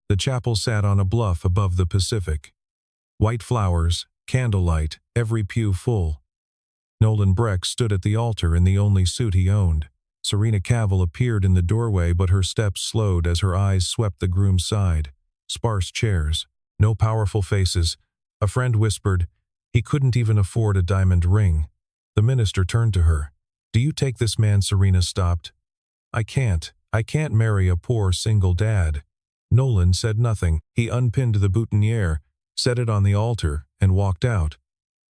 The chapel sat on a bluff above the Pacific. White flowers, candlelight, every pew full. Nolan Breck stood at the altar in the only suit he owned. Serena Cavill appeared in the doorway, but her steps slowed as her eyes swept the groom's side. Sparse chairs, no powerful faces. A friend whispered, "He couldn't even afford a diamond ring." The minister turned to her. "Do you take this man?" Serena stopped. I can't marry a poor single dad." Nolan said nothing. He unpinned the boutonniere, set it on the altar, and walked out.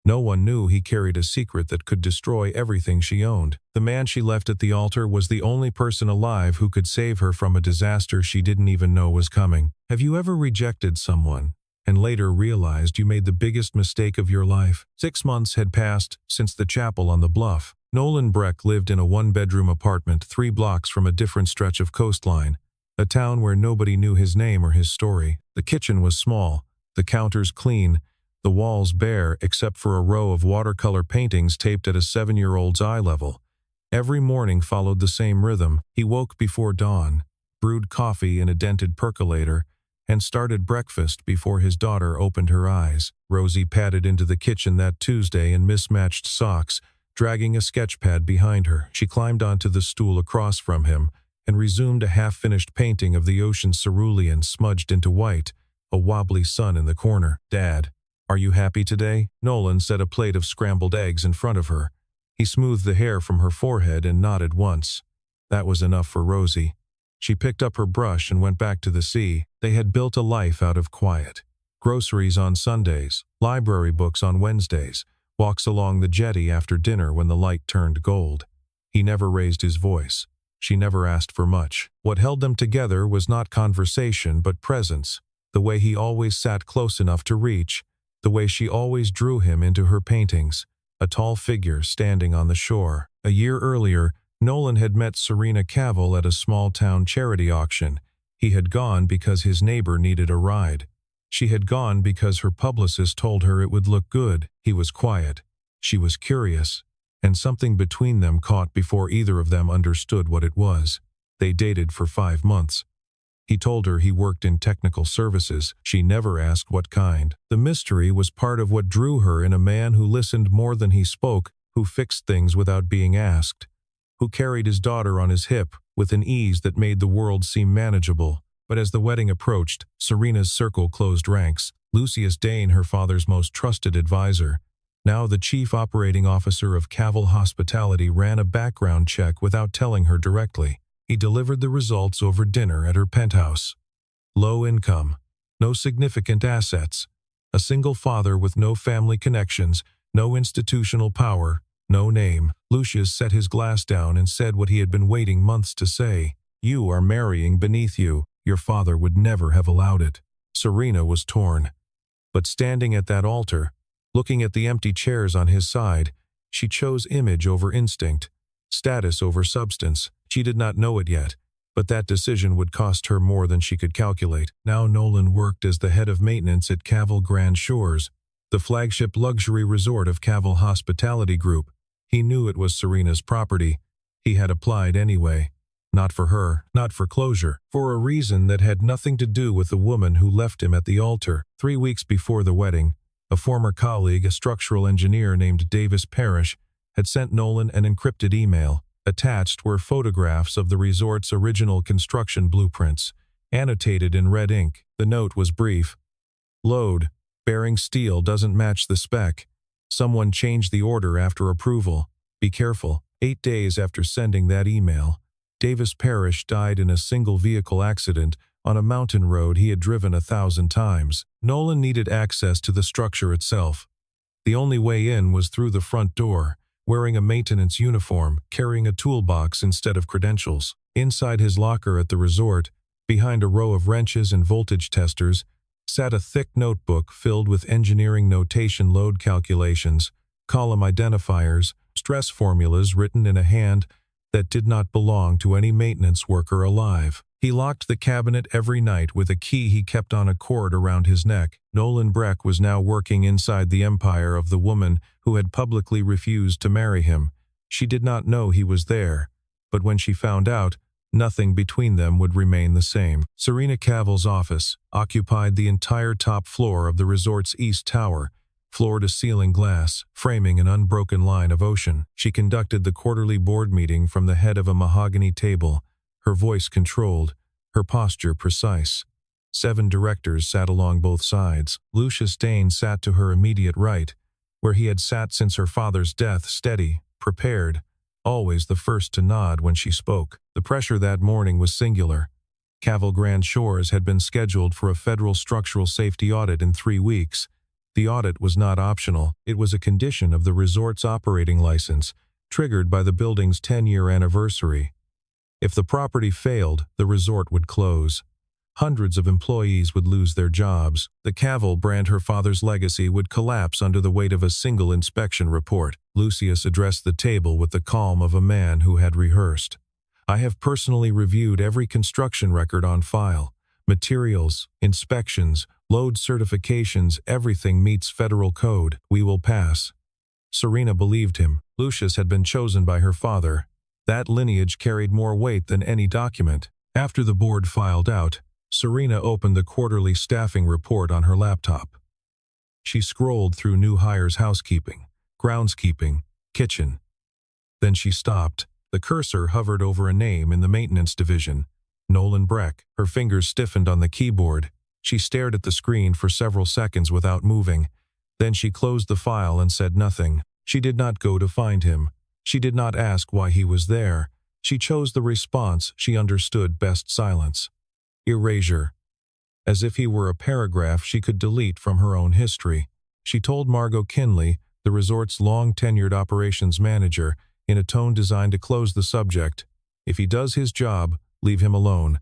No one knew he carried a secret that could destroy everything she owned. The man she left at the altar was the only person alive who could save her from a disaster she didn't even know was coming. Have you ever rejected someone and later realized you made the biggest mistake of your life? 6 months had passed since the chapel on the bluff. Nolan Breck lived in a one-bedroom apartment 3 blocks from a different stretch of coastline, a town where nobody knew his name or his story. The kitchen was small, the counters clean, the walls bare except for a row of watercolor paintings taped at a 7-year-old's eye level. Every morning followed the same rhythm. He woke before dawn, brewed coffee in a dented percolator, and started breakfast before his daughter opened her eyes. Rosie padded into the kitchen that Tuesday in mismatched socks, dragging a sketchpad behind her. She climbed onto the stool across from him and resumed a half-finished painting of the ocean cerulean smudged into white, a wobbly sun in the corner. "Dad, are you happy today?" Nolan set a plate of scrambled eggs in front of her. He smoothed the hair from her forehead and nodded once. That was enough for Rosie. She picked up her brush and went back to the sea. They had built a life out of quiet. Groceries on Sundays, library books on Wednesdays, walks along the jetty after dinner when the light turned gold. He never raised his voice. She never asked for much. What held them together was not conversation but presence. The way he always sat close enough to reach, the way she always drew him into her paintings, a tall figure standing on the shore. A year earlier, Nolan had met Serena Cavill at a small-town charity auction. He had gone because his neighbor needed a ride. She had gone because her publicist told her it would look good. He was quiet. She was curious. And something between them caught before either of them understood what it was. They dated for 5 months. He told her he worked in technical services. She never asked what kind. The mystery was part of what drew her in a man who listened more than he spoke, who fixed things without being asked, who carried his daughter on his hip with an ease that made the world seem manageable. But as the wedding approached, Serena's circle closed ranks. Lucius Dane, her father's most trusted advisor, now the chief operating officer of Cavill Hospitality, ran a background check without telling her directly. He delivered the results over dinner at her penthouse. Low income, no significant assets, a single father with no family connections, no institutional power, no name. Lucius set his glass down and said what he had been waiting months to say. "You are marrying beneath you. Your father would never have allowed it." Serena was torn. But standing at that altar, looking at the empty chairs on his side, she chose image over instinct, status over substance. She did not know it yet, but that decision would cost her more than she could calculate. Now Nolan worked as the head of maintenance at Cavill Grand Shores, the flagship luxury resort of Cavill Hospitality Group. He knew it was Serena's property. He had applied anyway. Not for her, not for closure, for a reason that had nothing to do with the woman who left him at the altar. 3 weeks before the wedding, a former colleague, a structural engineer named Davis Parrish, had sent Nolan an encrypted email. Attached were photographs of the resort's original construction blueprints, annotated in red ink. The note was brief. "Load, bearing steel doesn't match the spec. Someone changed the order after approval. Be careful." 8 days after sending that email, Davis Parrish died in a single-vehicle accident on a mountain road he had driven 1,000 times. Nolan needed access to the structure itself. The only way in was through the front door, wearing a maintenance uniform, carrying a toolbox instead of credentials. Inside his locker at the resort, behind a row of wrenches and voltage testers, sat a thick notebook filled with engineering notation, load calculations, column identifiers, stress formulas written in a hand that did not belong to any maintenance worker alive. He locked the cabinet every night with a key he kept on a cord around his neck. Nolan Breck was now working inside the empire of the woman who had publicly refused to marry him. She did not know he was there, but when she found out, Nothing between them would remain the same. Serena Cavill's office occupied the entire top floor of the resort's east tower, floor-to-ceiling glass, framing an unbroken line of ocean. She conducted the quarterly board meeting from the head of a mahogany table, her voice controlled, her posture precise. 7 directors sat along both sides. Lucius Dane sat to her immediate right, where he had sat since her father's death, steady, prepared, always the first to nod when she spoke. The pressure that morning was singular. Cavill Grand Shores had been scheduled for a federal structural safety audit in 3 weeks. The audit was not optional. It was a condition of the resort's operating license, triggered by the building's 10-year anniversary. If the property failed, the resort would close. Hundreds of employees would lose their jobs. The Cavill brand, her father's legacy, would collapse under the weight of a single inspection report. Lucius addressed the table with the calm of a man who had rehearsed. I have personally reviewed every construction record on file. Materials, inspections, load certifications, everything meets federal code. We will pass. Serena believed him. Lucius had been chosen by her father. That lineage carried more weight than any document. After the board filed out, Serena opened the quarterly staffing report on her laptop. She scrolled through new hires: housekeeping, groundskeeping, kitchen. Then she stopped. The cursor hovered over a name in the maintenance division, Nolan Breck. Her fingers stiffened on the keyboard. She stared at the screen for several seconds without moving. Then she closed the file and said nothing. She did not go to find him. She did not ask why he was there. She chose the response she understood best: silence. Erasure. As if he were a paragraph she could delete from her own history. She told Margot Kinley, the resort's long-tenured operations manager, in a tone designed to close the subject, "If he does his job, leave him alone.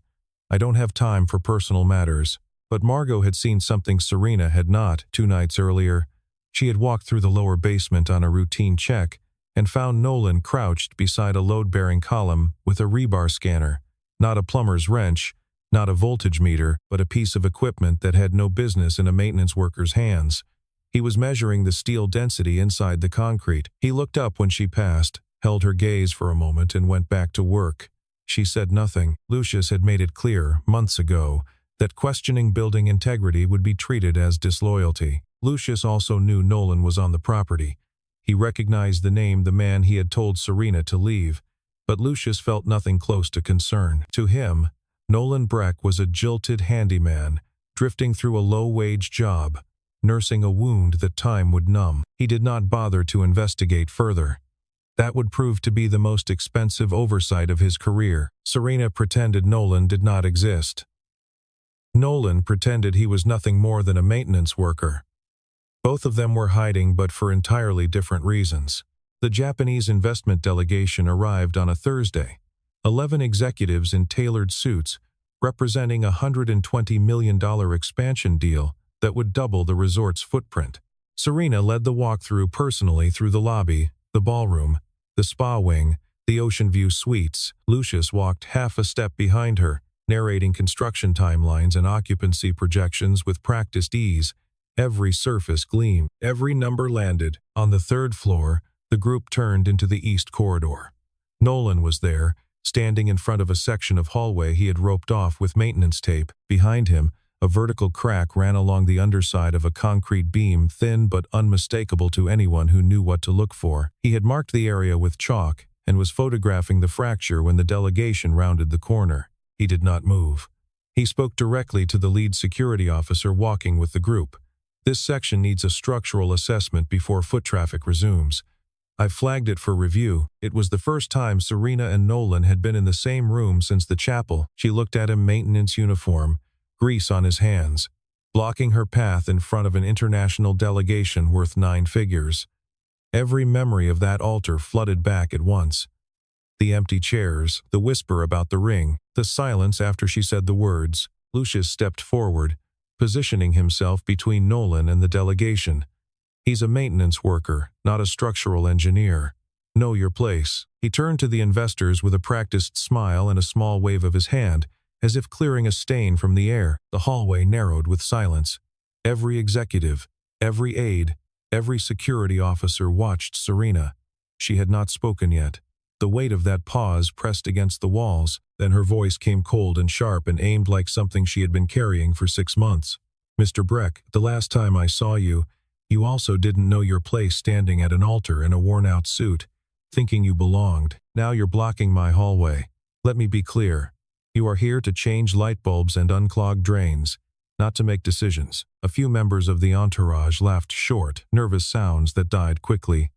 I don't have time for personal matters." But Margot had seen something Serena had not. 2 nights earlier, she had walked through the lower basement on a routine check and found Nolan crouched beside a load-bearing column with a rebar scanner. Not a plumber's wrench, not a voltage meter, but a piece of equipment that had no business in a maintenance worker's hands. He was measuring the steel density inside the concrete. He looked up when she passed, held her gaze for a moment, and went back to work. She said nothing. Lucius had made it clear, months ago, that questioning building integrity would be treated as disloyalty. Lucius also knew Nolan was on the property. He recognized the name, the man he had told Serena to leave. But Lucius felt nothing close to concern. To him, Nolan Breck was a jilted handyman, drifting through a low-wage job, nursing a wound that time would numb. He did not bother to investigate further. That would prove to be the most expensive oversight of his career. Serena pretended Nolan did not exist. Nolan pretended he was nothing more than a maintenance worker. Both of them were hiding, but for entirely different reasons. The Japanese investment delegation arrived on a Thursday. 11 executives in tailored suits, representing a $120 million expansion deal that would double the resort's footprint. Serena led the walkthrough personally through the lobby, the ballroom, the spa wing, the ocean view suites. Lucius walked half a step behind her, narrating construction timelines and occupancy projections with practiced ease. Every surface gleamed, every number landed. On the 3rd floor, the group turned into the east corridor. Nolan was there, standing in front of a section of hallway he had roped off with maintenance tape. Behind him, a vertical crack ran along the underside of a concrete beam, thin but unmistakable to anyone who knew what to look for. He had marked the area with chalk and was photographing the fracture when the delegation rounded the corner. He did not move. He spoke directly to the lead security officer walking with the group. "This section needs a structural assessment before foot traffic resumes. I flagged it for review." It was the first time Serena and Nolan had been in the same room since the chapel. She looked at him, maintenance uniform, grease on his hands, blocking her path in front of an international delegation worth 9 figures. Every memory of that altar flooded back at once. The empty chairs, the whisper about the ring, the silence after she said the words. Lucius stepped forward, positioning himself between Nolan and the delegation. "He's a maintenance worker, not a structural engineer. Know your place." He turned to the investors with a practiced smile and a small wave of his hand, as if clearing a stain from the air. The hallway narrowed with silence. Every executive, every aide, every security officer watched Serena. She had not spoken yet. The weight of that pause pressed against the walls. Then her voice came cold and sharp and aimed like something she had been carrying for 6 months. "Mr. Breck, the last time I saw you, you also didn't know your place standing at an altar in a worn-out suit, thinking you belonged. Now you're blocking my hallway. Let me be clear. You are here to change light bulbs and unclog drains, not to make decisions." A few members of the entourage laughed short, nervous sounds that died quickly.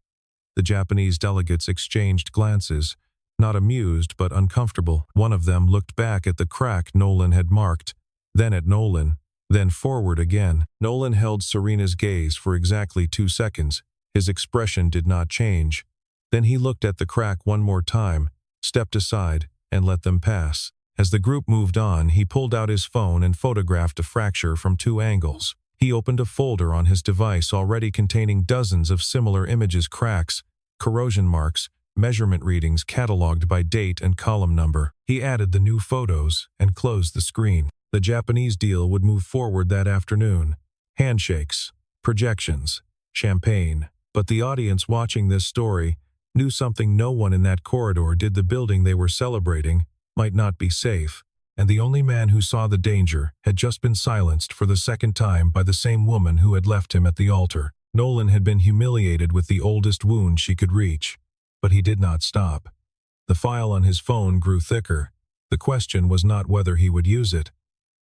The Japanese delegates exchanged glances, not amused but uncomfortable. One of them looked back at the crack Nolan had marked, then at Nolan, then forward again. Nolan held Serena's gaze for exactly 2 seconds. His expression did not change. Then he looked at the crack one more time, stepped aside, and let them pass. As the group moved on, he pulled out his phone and photographed a fracture from 2 angles. He opened a folder on his device already containing dozens of similar images, cracks, corrosion marks, measurement readings cataloged by date and column number. He added the new photos and closed the screen. The Japanese deal would move forward that afternoon. Handshakes, projections, champagne. But the audience watching this story knew something no one in that corridor did. The building they were celebrating might not be safe, and the only man who saw the danger had just been silenced for the second time by the same woman who had left him at the altar. Nolan had been humiliated with the oldest wound she could reach, but he did not stop. The file on his phone grew thicker. The question was not whether he would use it.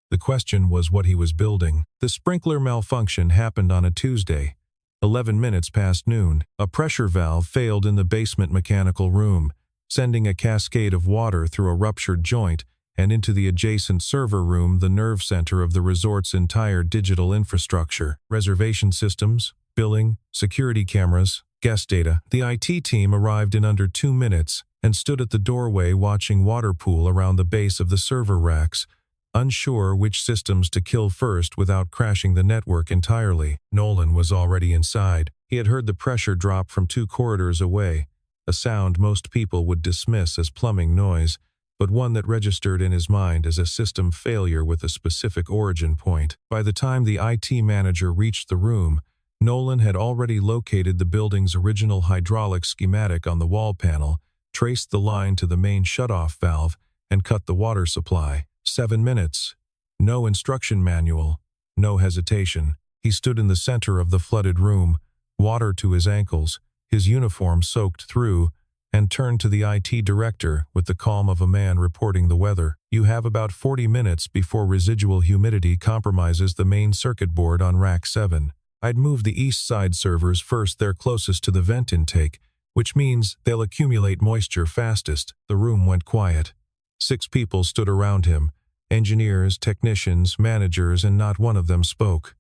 The question was what he was building. The sprinkler malfunction happened on a Tuesday, 11 minutes past noon. A pressure valve failed in the basement mechanical room, sending a cascade of water through a ruptured joint and into the adjacent server room, the nerve center of the resort's entire digital infrastructure. Reservation systems, billing, security cameras, guest data. The IT team arrived in under 2 minutes and stood at the doorway watching water pool around the base of the server racks, unsure which systems to kill first without crashing the network entirely. Nolan was already inside. He had heard the pressure drop from 2 corridors away, a sound most people would dismiss as plumbing noise, but one that registered in his mind as a system failure with a specific origin point. By the time the IT manager reached the room, Nolan had already located the building's original hydraulic schematic on the wall panel, traced the line to the main shutoff valve, and cut the water supply. 7 minutes. No instruction manual. No hesitation. He stood in the center of the flooded room, water to his ankles, his uniform soaked through, and turned to the IT director with the calm of a man reporting the weather. "You have about 40 minutes before residual humidity compromises the main circuit board on rack 7. I'd move the east side servers first. They're closest to the vent intake, which means they'll accumulate moisture fastest." The room went quiet. 6 people stood around him, engineers, technicians, managers, and not one of them spoke.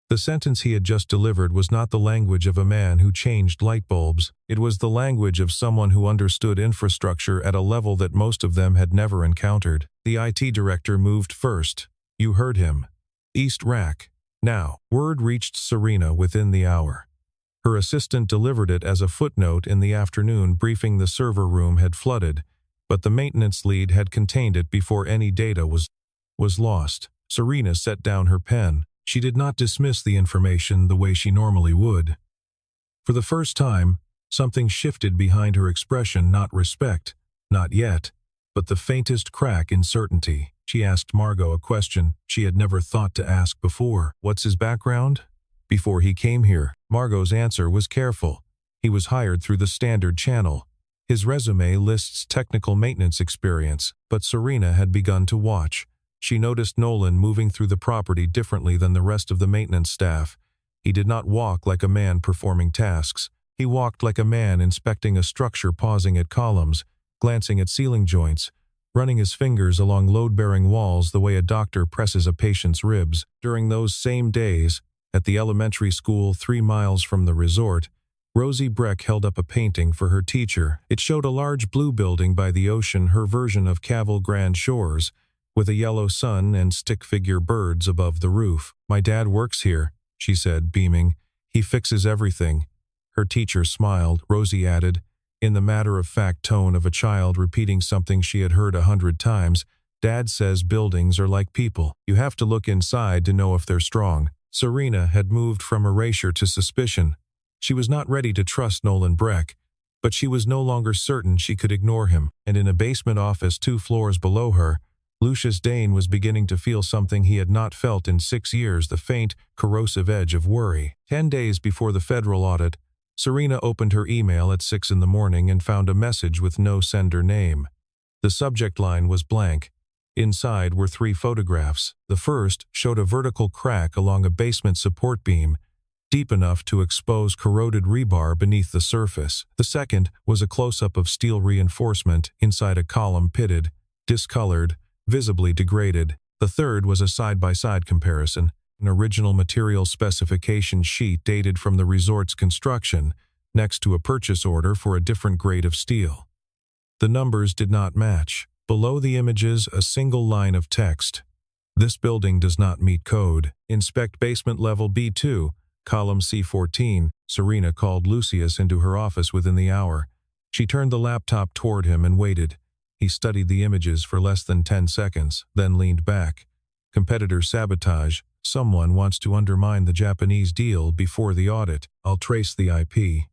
The sentence he had just delivered was not the language of a man who changed light bulbs. It was the language of someone who understood infrastructure at a level that most of them had never encountered. The IT director moved first. "You heard him. East rack. Now." Word reached Serena within the hour. Her assistant delivered it as a footnote in the afternoon briefing. The server room had flooded, but the maintenance lead had contained it before any data was lost. Serena set down her pen. She did not dismiss the information the way she normally would. For the first time, something shifted behind her expression. Not respect, not yet, but the faintest crack in certainty. She asked Margot a question she had never thought to ask before. "What's his background? Before he came here?" Margot's answer was careful. He was hired through the standard channel. His resume lists technical maintenance experience, but Serena had begun to watch. She noticed Nolan moving through the property differently than the rest of the maintenance staff. He did not walk like a man performing tasks. He walked like a man inspecting a structure, pausing at columns, glancing at ceiling joints, running his fingers along load-bearing walls the way a doctor presses a patient's ribs. During those same days, at the elementary school 3 miles from the resort, Rosie Breck held up a painting for her teacher. It showed a large blue building by the ocean, her version of Caval Grand Shores, with a yellow sun and stick-figure birds above the roof. "My dad works here," she said, beaming. "He fixes everything." Her teacher smiled. Rosie added, in the matter-of-fact tone of a child repeating something she had heard 100 times, "Dad says buildings are like people. You have to look inside to know if they're strong." Serena had moved from erasure to suspicion. She was not ready to trust Nolan Breck, But she was no longer certain she could ignore him, and in a basement office 2 floors below her, Lucius Dane was beginning to feel something he had not felt in 6 years, the faint, corrosive edge of worry. 10 days before the federal audit, Serena opened her email at 6 in the morning and found a message with no sender name. The subject line was blank. Inside were 3 photographs. The first showed a vertical crack along a basement support beam, deep enough to expose corroded rebar beneath the surface. The second was a close-up of steel reinforcement inside a column, pitted, discolored, visibly degraded. The third was a side-by-side comparison, an original material specification sheet dated from the resort's construction, next to a purchase order for a different grade of steel. The numbers did not match. Below the images, a single line of text. This building does not meet code. Inspect basement level B2, column C14. Serena called Lucius into her office within the hour. She turned the laptop toward him and waited. He studied the images for less than 10 seconds, then leaned back. Competitor sabotage. Someone wants to undermine the Japanese deal before the audit. I'll trace the IP.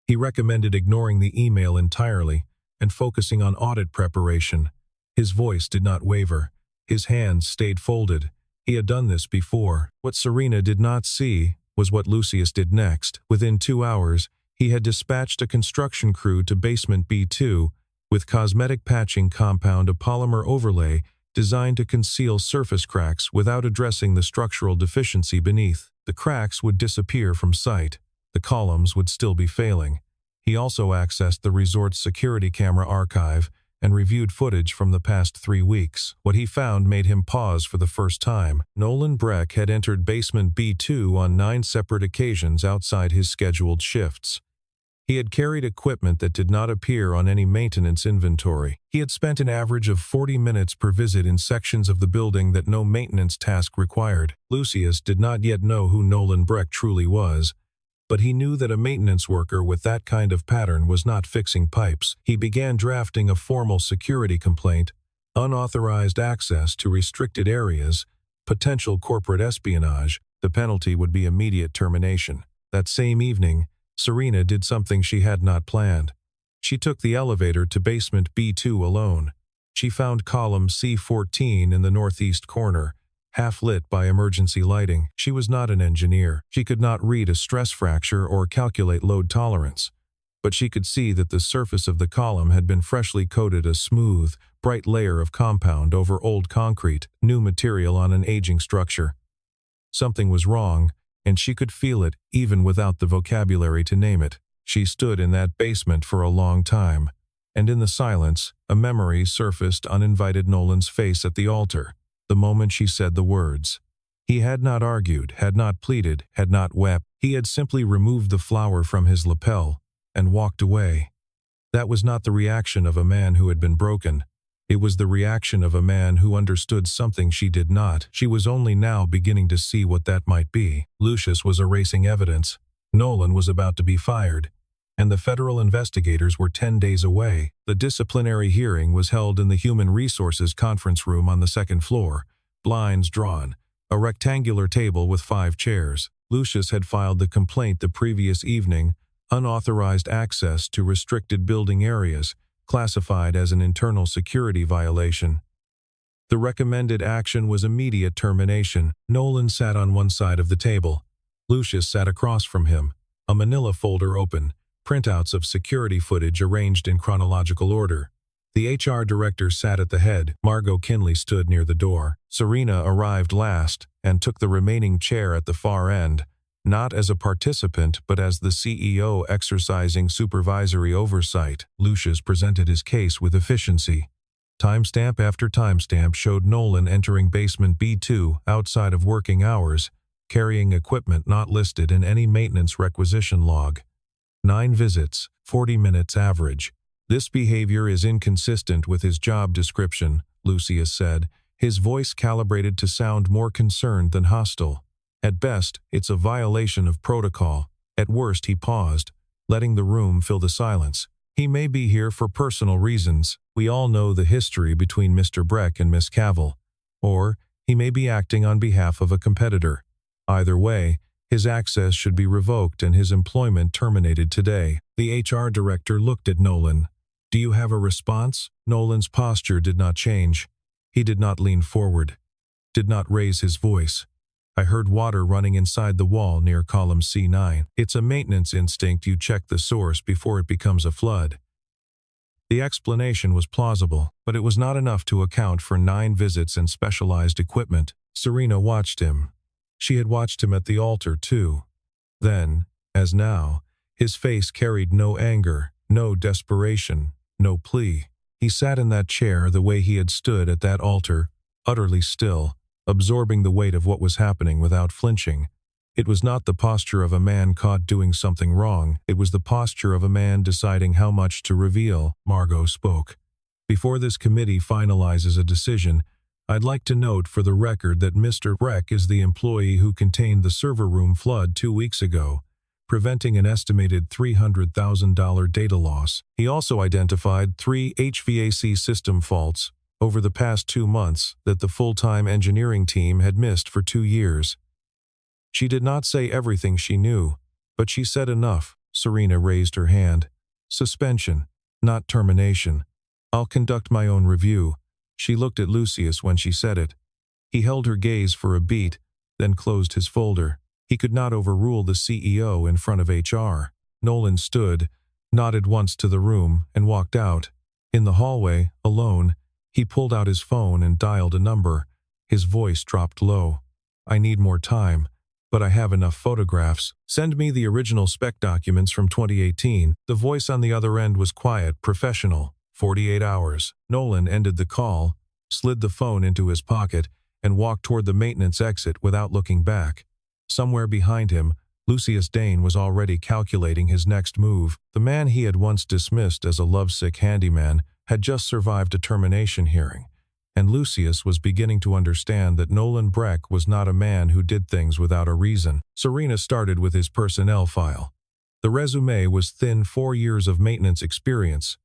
He recommended ignoring the email entirely and focusing on audit preparation. His voice did not waver. His hands stayed folded. He had done this before. What Serena did not see was what Lucius did next. Within 2 hours, he had dispatched a construction crew to basement B2 with cosmetic patching compound, a polymer overlay designed to conceal surface cracks without addressing the structural deficiency beneath. The cracks would disappear from sight. The columns would still be failing. He also accessed the resort's security camera archive and reviewed footage from the past 3 weeks. What he found made him pause for the first time. Nolan Breck had entered basement B2 on 9 separate occasions outside his scheduled shifts. He had carried equipment that did not appear on any maintenance inventory. He had spent an average of 40 minutes per visit in sections of the building that no maintenance task required. Lucius did not yet know who Nolan Breck truly was, but he knew that a maintenance worker with that kind of pattern was not fixing pipes. He began drafting a formal security complaint, unauthorized access to restricted areas, potential corporate espionage. The penalty would be immediate termination. That same evening, Serena did something she had not planned. She took the elevator to basement B2 alone. She found column C14 in the northeast corner, half lit by emergency lighting. She was not an engineer. She could not read a stress fracture or calculate load tolerance. But she could see that the surface of the column had been freshly coated, a smooth, bright layer of compound over old concrete, new material on an aging structure. Something was wrong, and she could feel it even without the vocabulary to name it. She stood in that basement for a long time, and in the silence, a memory surfaced, uninvited: Nolan's face at the altar. The moment she said the words. He had not argued, had not pleaded, had not wept. He had simply removed the flower from his lapel and walked away. That was not the reaction of a man who had been broken. It was the reaction of a man who understood something she did not. She was only now beginning to see what that might be. Lucius was erasing evidence. Nolan was about to be fired, and the federal investigators were 10 days away. The disciplinary hearing was held in the Human Resources conference room on the 2nd floor, blinds drawn, a rectangular table with 5 chairs. Lucius had filed the complaint the previous evening, unauthorized access to restricted building areas, classified as an internal security violation. The recommended action was immediate termination. Nolan sat on one side of the table. Lucius sat across from him, a manila folder open, printouts of security footage arranged in chronological order. The HR director sat at the head. Margot Kinley stood near the door. Serena arrived last and took the remaining chair at the far end, not as a participant but as the CEO exercising supervisory oversight. Lucius presented his case with efficiency. Timestamp after timestamp showed Nolan entering basement B2 outside of working hours, carrying equipment not listed in any maintenance requisition log. 9 visits, 40 minutes average. This behavior is inconsistent with his job description, Lucius said, his voice calibrated to sound more concerned than hostile. At best, it's a violation of protocol. At worst, he paused, letting the room fill the silence. He may be here for personal reasons. We all know the history between Mr. Breck and Miss Cavill. Or he may be acting on behalf of a competitor. Either way, His access should be revoked and his employment terminated today. The HR director looked at Nolan. "Do you have a response?" Nolan's posture did not change. He did not lean forward, did not raise his voice. "I heard water running inside the wall near column C9. It's a maintenance instinct. You check the source before it becomes a flood." The explanation was plausible, but it was not enough to account for 9 visits and specialized equipment. Serena watched him. She had watched him at the altar too. Then, as now, his face carried no anger, no desperation, no plea. He sat in that chair the way he had stood at that altar, utterly still, absorbing the weight of what was happening without flinching. It was not the posture of a man caught doing something wrong. It was the posture of a man deciding how much to reveal. Margot spoke. "Before this committee finalizes a decision, I'd like to note for the record that Mr. Breck is the employee who contained the server room flood 2 weeks ago, preventing an estimated $300,000 data loss. He also identified 3 HVAC system faults over the past 2 months that the full-time engineering team had missed for 2 years. She did not say everything she knew, but she said enough. Serena raised her hand. "Suspension, not termination. I'll conduct my own review." She looked at Lucius when she said it. He held her gaze for a beat, then closed his folder. He could not overrule the CEO in front of HR. Nolan stood, nodded once to the room, and walked out. In the hallway, alone, he pulled out his phone and dialed a number. His voice dropped low. "I need more time, but I have enough photographs. Send me the original spec documents from 2018. The voice on the other end was quiet, professional. 48 hours. Nolan ended the call, slid the phone into his pocket, and walked toward the maintenance exit without looking back. Somewhere behind him, Lucius Dane was already calculating his next move. The man he had once dismissed as a lovesick handyman had just survived a termination hearing, and Lucius was beginning to understand that Nolan Breck was not a man who did things without a reason. Serena started with his personnel file. The resume was thin: 4 years of maintenance experience.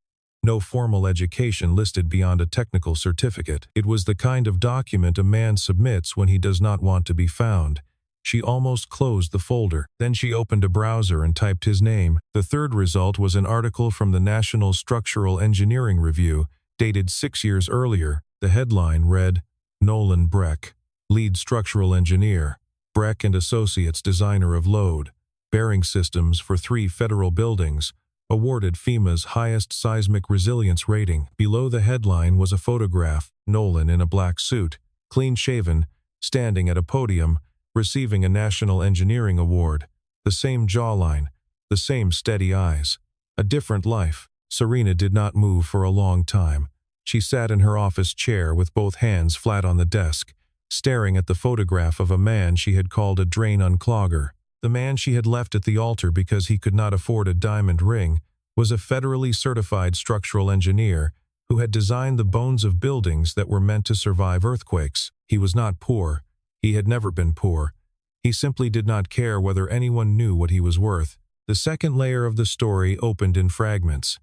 No formal education listed beyond a technical certificate. It was the kind of document a man submits when he does not want to be found. She almost closed the folder. Then she opened a browser and typed his name. The third result was an article from the National Structural Engineering Review, dated 6 years earlier. The headline read, "Nolan Breck, Lead Structural Engineer, Breck and Associates Designer of Load, Bearing Systems for 3 federal buildings, awarded FEMA's highest seismic resilience rating." Below the headline was a photograph, Nolan in a black suit, clean-shaven, standing at a podium, receiving a National Engineering Award. The same jawline, the same steady eyes. A different life. Serena did not move for a long time. She sat in her office chair with both hands flat on the desk, staring at the photograph of a man she had called a drain unclogger. The man she had left at the altar because he could not afford a diamond ring was a federally certified structural engineer who had designed the bones of buildings that were meant to survive earthquakes. He was not poor. He had never been poor. He simply did not care whether anyone knew what he was worth. The second layer of the story opened in fragments.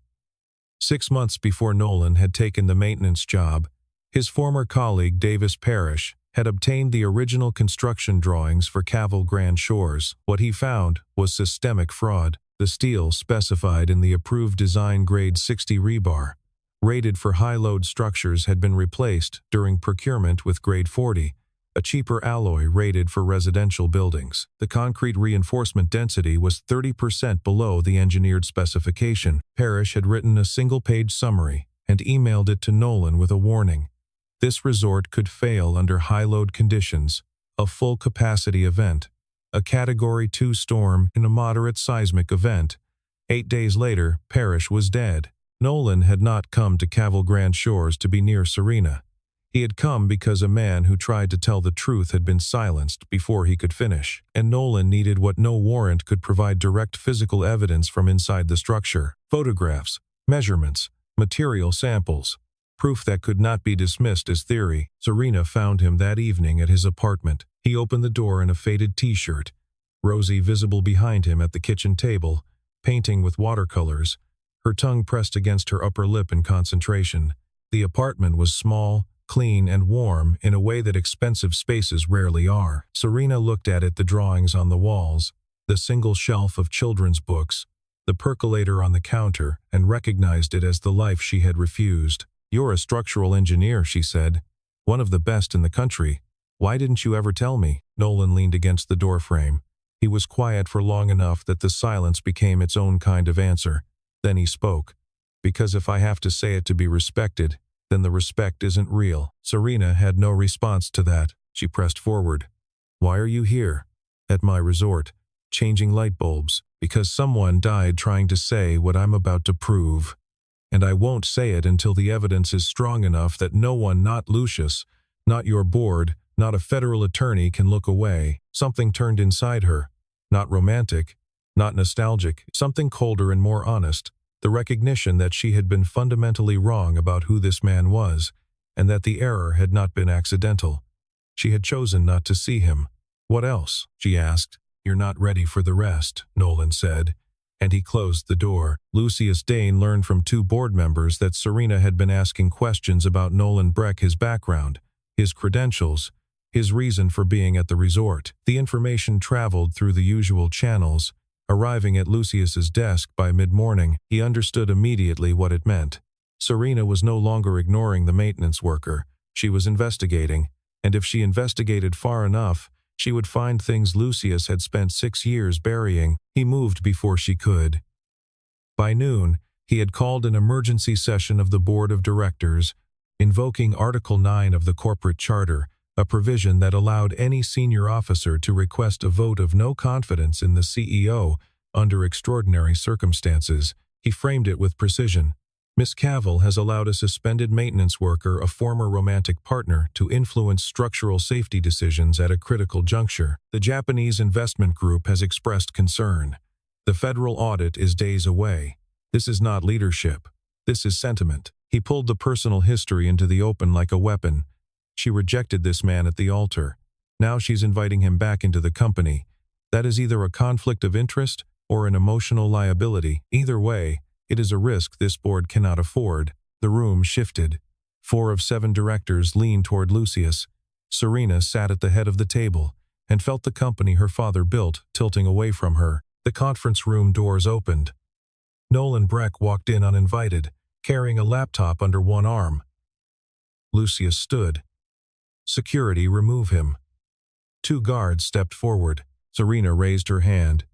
6 months before Nolan had taken the maintenance job, his former colleague Davis Parrish had obtained the original construction drawings for Caval Grand Shores. What he found was systemic fraud. The steel specified in the approved design grade 60 rebar, rated for high-load structures, had been replaced during procurement with grade 40, a cheaper alloy rated for residential buildings. The concrete reinforcement density was 30% below the engineered specification. Parrish had written a single-page summary and emailed it to Nolan with a warning. This resort could fail under high-load conditions, a full-capacity event, a Category 2 storm in a moderate seismic event. 8 days later, Parrish was dead. Nolan had not come to Caval Grand Shores to be near Serena. He had come because a man who tried to tell the truth had been silenced before he could finish, and Nolan needed what no warrant could provide: direct physical evidence from inside the structure. Photographs, measurements, material samples. Proof that could not be dismissed as theory. Serena found him that evening at his apartment. He opened the door in a faded t-shirt, Rosie visible behind him at the kitchen table, painting with watercolors, her tongue pressed against her upper lip in concentration. The apartment was small, clean and warm in a way that expensive spaces rarely are. Serena looked at it, the drawings on the walls, the single shelf of children's books, the percolator on the counter, and recognized it as the life she had refused. "You're a structural engineer," she said. "One of the best in the country. Why didn't you ever tell me?" Nolan leaned against the doorframe. He was quiet for long enough that the silence became its own kind of answer. Then he spoke. "Because if I have to say it to be respected, then the respect isn't real." Serena had no response to that. She pressed forward. "Why are you here? At my resort, changing light bulbs? Because someone died trying to say what I'm about to prove. And I won't say it until the evidence is strong enough that no one, not Lucius, not your board, not a federal attorney, can look away." Something turned inside her. Not romantic, not nostalgic, something colder and more honest. The recognition that she had been fundamentally wrong about who this man was, and that the error had not been accidental. She had chosen not to see him. "What else?" she asked. "You're not ready for the rest," Nolan said, and he closed the door. Lucius Dane learned from 2 board members that Serena had been asking questions about Nolan Breck, his background, his credentials, his reason for being at the resort. The information traveled through the usual channels. Arriving at Lucius's desk by mid-morning, he understood immediately what it meant. Serena was no longer ignoring the maintenance worker. She was investigating, and if she investigated far enough, she would find things Lucius had spent 6 years burying. He moved before she could. By noon, he had called an emergency session of the board of directors, invoking Article 9 of the corporate charter, a provision that allowed any senior officer to request a vote of no confidence in the CEO under extraordinary circumstances. He framed it with precision. "Miss Cavill has allowed a suspended maintenance worker, a former romantic partner, to influence structural safety decisions at a critical juncture. The Japanese investment group has expressed concern. The federal audit is days away. This is not leadership. This is sentiment." He pulled the personal history into the open like a weapon. She rejected this man at the altar. Now she's inviting him back into the company. That is either a conflict of interest or an emotional liability. Either way, it is a risk this board cannot afford. The room shifted. 4 of 7 directors leaned toward Lucius. Serena sat at the head of the table and felt the company her father built tilting away from her. The conference room doors opened. Nolan Breck walked in uninvited, carrying a laptop under one arm. Lucius stood. "Security, remove him." 2 guards stepped forward. Serena raised her hand.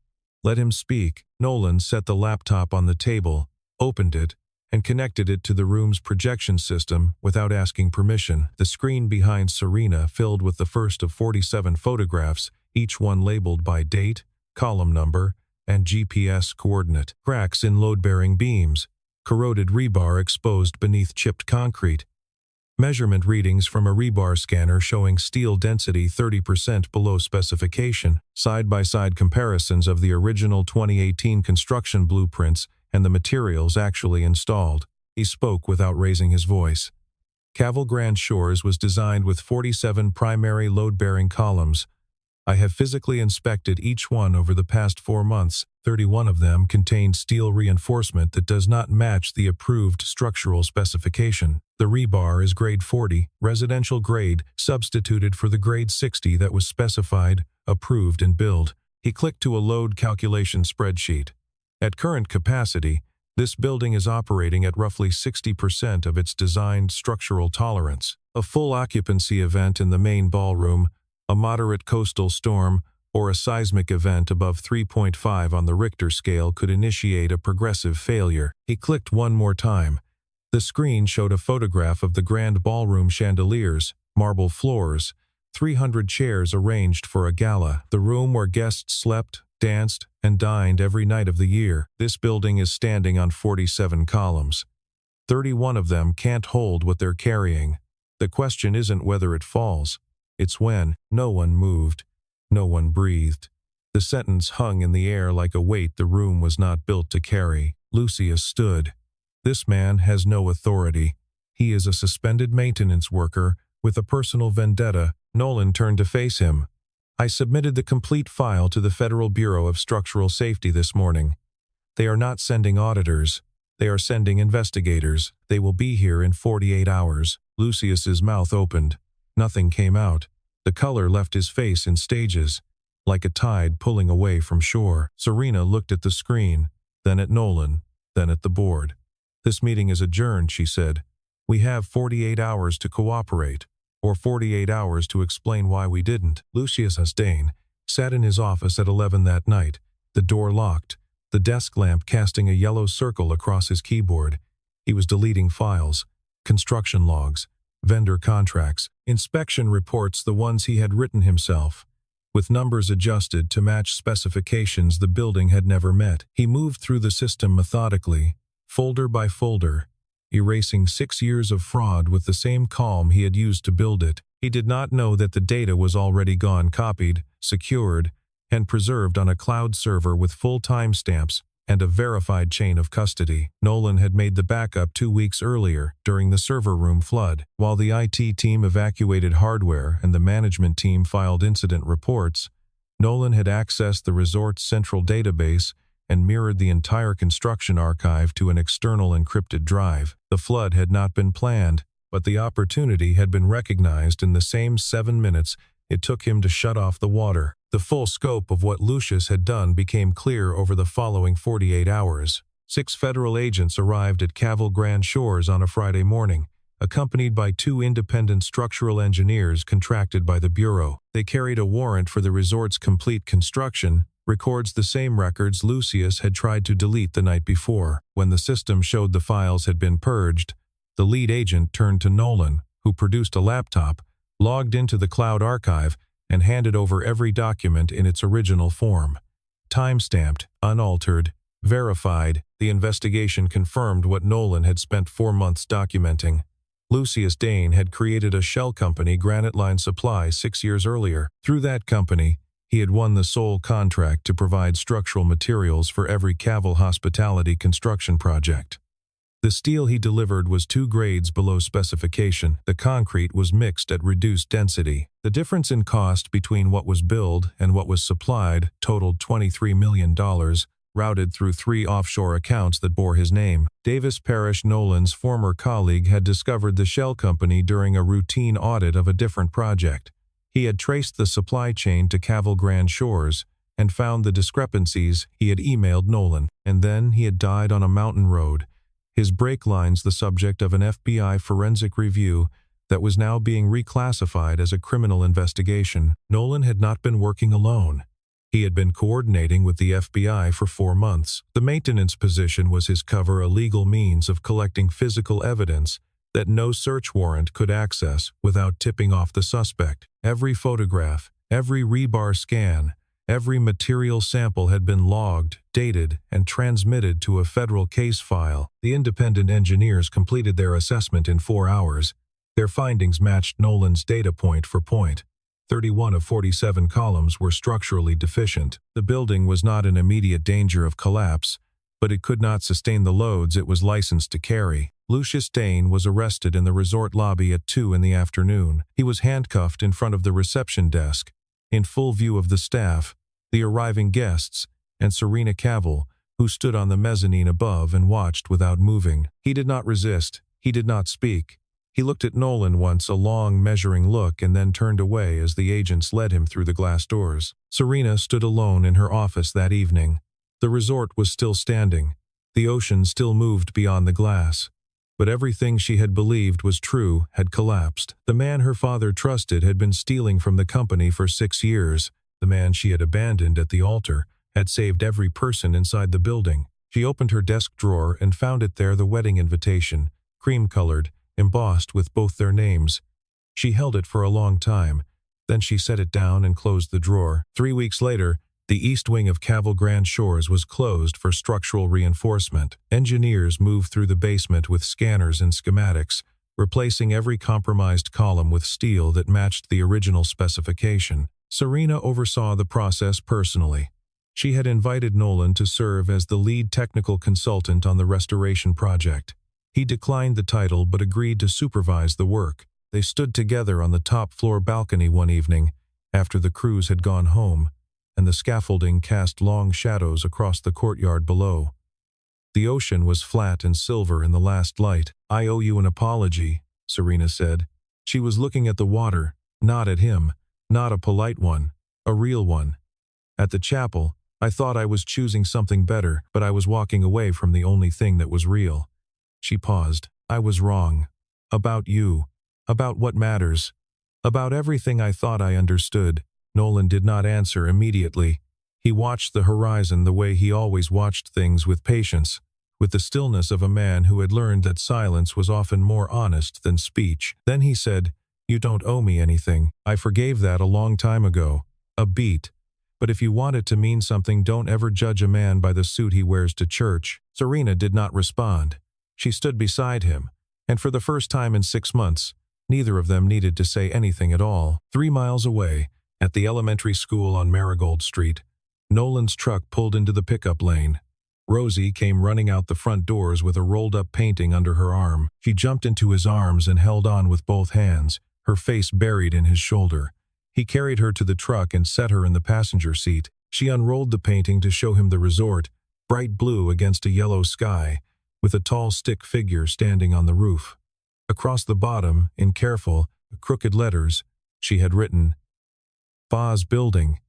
"Let him speak." Nolan set the laptop on the table, opened it, and connected it to the room's projection system without asking permission. The screen behind Serena filled with the first of 47 photographs, each one labeled by date, column number, and GPS coordinate. Cracks in load-bearing beams, corroded rebar exposed beneath chipped concrete, measurement readings from a rebar scanner showing steel density 30% below specification, side-by-side comparisons of the original 2018 construction blueprints and the materials actually installed. He spoke without raising his voice. Cavill Grand Shores was designed with 47 primary load-bearing columns. I have physically inspected each one over the past 4 months. 31 of them contained steel reinforcement that does not match the approved structural specification. The rebar is grade 40, residential grade, substituted for the grade 60 that was specified, approved, and billed. He clicked to a load calculation spreadsheet. At current capacity, this building is operating at roughly 60% of its designed structural tolerance. A full occupancy event in the main ballroom, a moderate coastal storm, or a seismic event above 3.5 on the Richter scale could initiate a progressive failure. He clicked one more time. The screen showed a photograph of the grand ballroom chandeliers, marble floors, 300 chairs arranged for a gala, the room where guests slept, danced, and dined every night of the year. This building is standing on 47 columns. 31 of them can't hold what they're carrying. The question isn't whether it falls. It's when. No one moved. No one breathed. The sentence hung in the air like a weight the room was not built to carry. Lucius stood. This man has no authority. He is a suspended maintenance worker with a personal vendetta. Nolan turned to face him. I submitted the complete file to the Federal Bureau of Structural Safety this morning. They are not sending auditors. They are sending investigators. They will be here in 48 hours. Lucius's mouth opened. Nothing came out. The color left his face in stages, like a tide pulling away from shore. Serena looked at the screen, then at Nolan, then at the board. "This meeting is adjourned," she said. "We have 48 hours to cooperate, or 48 hours to explain why we didn't." Lucius Dane sat in his office at 11 that night, the door locked, the desk lamp casting a yellow circle across his keyboard. He was deleting files, construction logs, vendor contracts, inspection reports, the ones he had written himself, with numbers adjusted to match specifications the building had never met. He moved through the system methodically, folder by folder, erasing 6 years of fraud with the same calm he had used to build it. He did not know that the data was already gone, copied, secured, and preserved on a cloud server with full timestamps and a verified chain of custody. Nolan had made the backup 2 weeks earlier, during the server room flood. While the IT team evacuated hardware and the management team filed incident reports, Nolan had accessed the resort's central database and mirrored the entire construction archive to an external encrypted drive. The flood had not been planned, but the opportunity had been recognized in the same 7 minutes it took him to shut off the water. The full scope of what Lucius had done became clear over the following 48 hours. 6 federal agents arrived at Caval Grand Shores on a Friday morning, accompanied by 2 independent structural engineers contracted by the Bureau. They carried a warrant for the resort's complete construction, records the same records Lucius had tried to delete the night before. When the system showed the files had been purged, the lead agent turned to Nolan, who produced a laptop, logged into the cloud archive, and handed over every document in its original form. Time-stamped, unaltered, verified, the investigation confirmed what Nolan had spent 4 months documenting. Lucius Dane had created a shell company, Granite Line Supply, 6 years earlier. Through that company, he had won the sole contract to provide structural materials for every Caval hospitality construction project. The steel he delivered was 2 grades below specification. The concrete was mixed at reduced density. The difference in cost between what was billed and what was supplied totaled $23 million, routed through 3 offshore accounts that bore his name. Davis Parrish, Nolan's former colleague, had discovered the shell company during a routine audit of a different project. He had traced the supply chain to Caval Grand Shores and found the discrepancies. He had emailed Nolan, and then he had died on a mountain road, his brake lines the subject of an FBI forensic review that was now being reclassified as a criminal investigation. Nolan had not been working alone. He had been coordinating with the FBI for 4 months. The maintenance position was his cover, a legal means of collecting physical evidence that no search warrant could access without tipping off the suspect. Every photograph, every rebar scan, every material sample had been logged, dated, and transmitted to a federal case file. The independent engineers completed their assessment in 4 hours. Their findings matched Nolan's data point for point. 31 of 47 columns were structurally deficient. The building was not in immediate danger of collapse, but it could not sustain the loads it was licensed to carry. Lucius Dane was arrested in the resort lobby at 2 in the afternoon. He was handcuffed in front of the reception desk, in full view of the staff, the arriving guests, and Serena Caval, who stood on the mezzanine above and watched without moving. He did not resist. He did not speak. He looked at Nolan once, a long, measuring look, and then turned away as the agents led him through the glass doors. Serena stood alone in her office that evening. The resort was still standing. The ocean still moved beyond the glass. But everything she had believed was true had collapsed. The man her father trusted had been stealing from the company for 6 years. The man she had abandoned at the altar had saved every person inside the building. She opened her desk drawer and found it there, the wedding invitation, cream-colored, embossed with both their names. She held it for a long time. Then she set it down and closed the drawer. 3 weeks later, the east wing of Caval Grand Shores was closed for structural reinforcement. Engineers moved through the basement with scanners and schematics, replacing every compromised column with steel that matched the original specification. Serena oversaw the process personally. She had invited Nolan to serve as the lead technical consultant on the restoration project. He declined the title but agreed to supervise the work. They stood together on the top-floor balcony one evening, after the crews had gone home, and the scaffolding cast long shadows across the courtyard below. The ocean was flat and silver in the last light. "I owe you an apology," Serena said. She was looking at the water, not at him, not a polite one, a real one. "At the chapel, I thought I was choosing something better, but I was walking away from the only thing that was real." She paused. "I was wrong. About you. About what matters. About everything I thought I understood." Nolan did not answer immediately. He watched the horizon the way he always watched things, with patience, with the stillness of a man who had learned that silence was often more honest than speech. Then he said, "You don't owe me anything. I forgave that a long time ago. A beat. But if you want it to mean something, don't ever judge a man by the suit he wears to church." Serena did not respond. She stood beside him, and for the first time in 6 months, neither of them needed to say anything at all. 3 miles away, at the elementary school on Marigold Street, Nolan's truck pulled into the pickup lane. Rosie came running out the front doors with a rolled-up painting under her arm. She jumped into his arms and held on with both hands, her face buried in his shoulder. He carried her to the truck and set her in the passenger seat. She unrolled the painting to show him the resort, bright blue against a yellow sky, with a tall stick figure standing on the roof. Across the bottom, in careful, crooked letters, she had written, "Foz Building."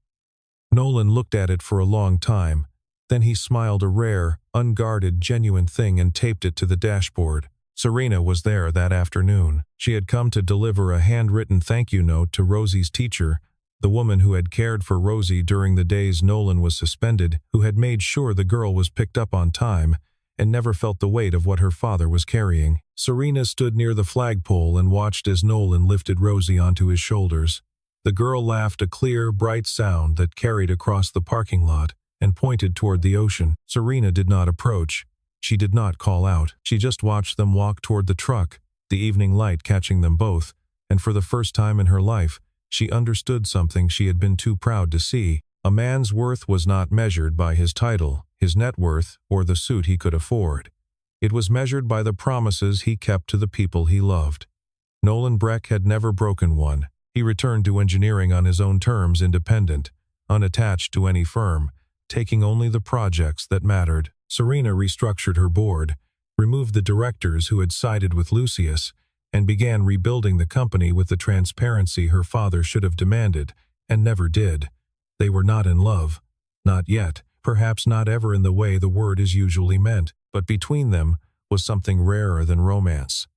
Nolan looked at it for a long time. Then he smiled, a rare, unguarded, genuine thing, and taped it to the dashboard. Serena was there that afternoon. She had come to deliver a handwritten thank you note to Rosie's teacher, the woman who had cared for Rosie during the days Nolan was suspended, who had made sure the girl was picked up on time, and never felt the weight of what her father was carrying. Serena stood near the flagpole and watched as Nolan lifted Rosie onto his shoulders. The girl laughed, a clear, bright sound that carried across the parking lot, and pointed toward the ocean. Serena did not approach. She did not call out. She just watched them walk toward the truck, the evening light catching them both, and for the first time in her life, she understood something she had been too proud to see. A man's worth was not measured by his title, his net worth, or the suit he could afford. It was measured by the promises he kept to the people he loved. Nolan Breck had never broken one. He returned to engineering on his own terms, independent, unattached to any firm, taking only the projects that mattered. Serena restructured her board, removed the directors who had sided with Lucius, and began rebuilding the company with the transparency her father should have demanded, and never did. They were not in love. Not yet, perhaps not ever in the way the word is usually meant, but between them was something rarer than romance.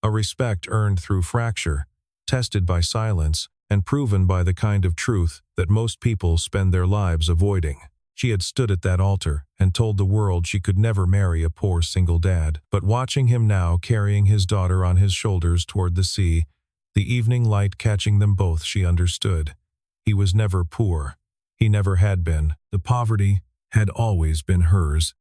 A respect earned through fracture, tested by silence, and proven by the kind of truth that most people spend their lives avoiding. She had stood at that altar and told the world she could never marry a poor single dad. But watching him now carrying his daughter on his shoulders toward the sea, the evening light catching them both, she understood. He was never poor. He never had been. The poverty had always been hers.